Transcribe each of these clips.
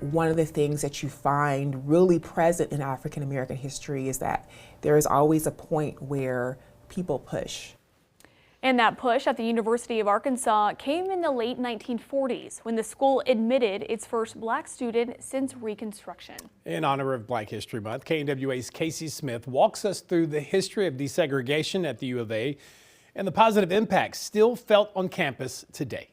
One of the things that you find really present in African American history is that there is always a point where people push. And that push at the University of Arkansas came in the late 1940s when the school admitted its first black student since Reconstruction. In honor of Black History Month, KNWA's Casey Smith walks us through the history of desegregation at the U of A and the positive impacts still felt on campus today.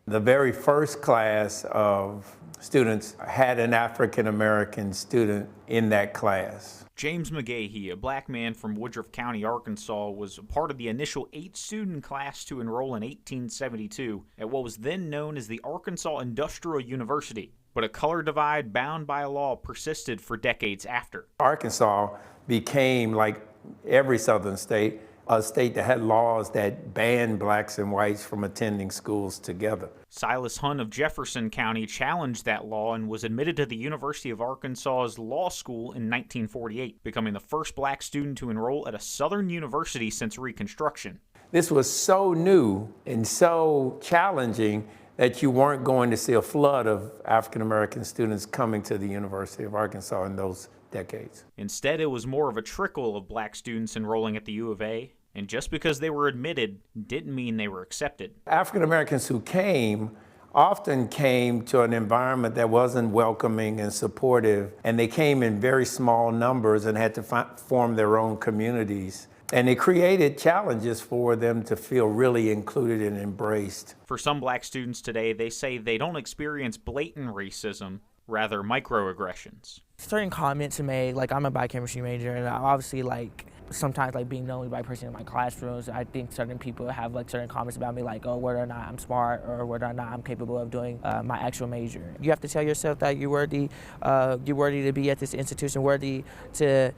The very first class of students had an African American student in that class. James McGehee, a black man from Woodruff County, Arkansas, was a part of the initial 8-student class to enroll in 1872 at what was then known as the Arkansas Industrial University. But a color divide bound by a law persisted for decades after. Arkansas became, like every southern state, a state that had laws that banned blacks and whites from attending schools together. Silas Hunt of Jefferson County challenged that law and was admitted to the University of Arkansas's law school in 1948, becoming the first black student to enroll at a southern university since Reconstruction. This was so new and so challenging that you weren't going to see a flood of African American students coming to the University of Arkansas in those decades. Instead, it was more of a trickle of black students enrolling at the U of A. And just because they were admitted didn't mean they were accepted. African Americans who came often came to an environment that wasn't welcoming and supportive, and they came in very small numbers and had to form their own communities. And it created challenges for them to feel really included and embraced. For some black students today, they say they don't experience blatant racism, rather microaggressions. Certain comments are made, like I'm a biochemistry major, and I obviously sometimes being the only white person in my classrooms, I think certain people have certain comments about me, like, oh, whether or not I'm smart or whether or not I'm capable of doing my actual major. You have to tell yourself that you're worthy to be at this institution, worthy to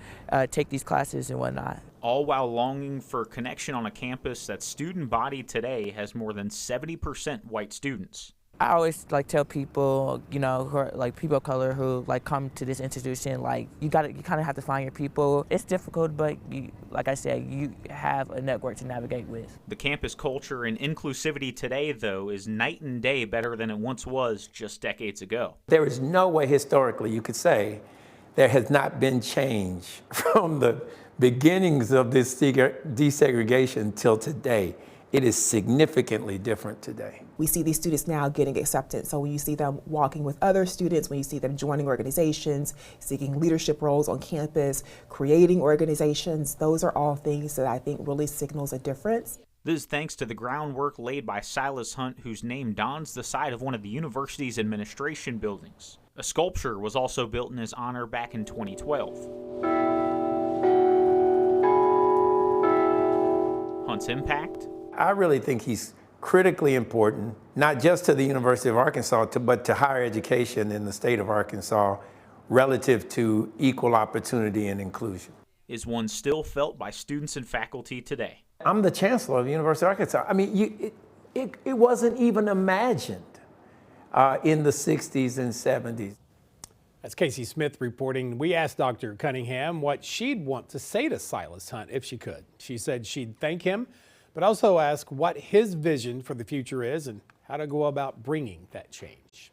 take these classes and whatnot. All while longing for connection on a campus that student body today has more than 70% white students. I always tell people, who are people of color who come to this institution, you kind of have to find your people. It's difficult, but like I said, you have a network to navigate with. The campus culture and inclusivity today, though, is night and day better than it once was just decades ago. There is no way historically you could say there has not been change from the beginnings of this desegregation till today. It is significantly different today. We see these students now getting acceptance. So when you see them walking with other students, when you see them joining organizations, seeking leadership roles on campus, creating organizations, those are all things that I think really signals a difference. This is thanks to the groundwork laid by Silas Hunt, whose name dons the side of one of the university's administration buildings. A sculpture was also built in his honor back in 2012. Hunt's impact? I really think he's critically important, not just to the University of Arkansas, but to higher education in the state of Arkansas relative to equal opportunity and inclusion. Is one still felt by students and faculty today? I'm the chancellor of the University of Arkansas. I mean, it wasn't even imagined in the 60s and 70s. That's Casey Smith reporting. We asked Dr. Cunningham what she'd want to say to Silas Hunt if she could. She said she'd thank him, but also ask what his vision for the future is and how to go about bringing that change.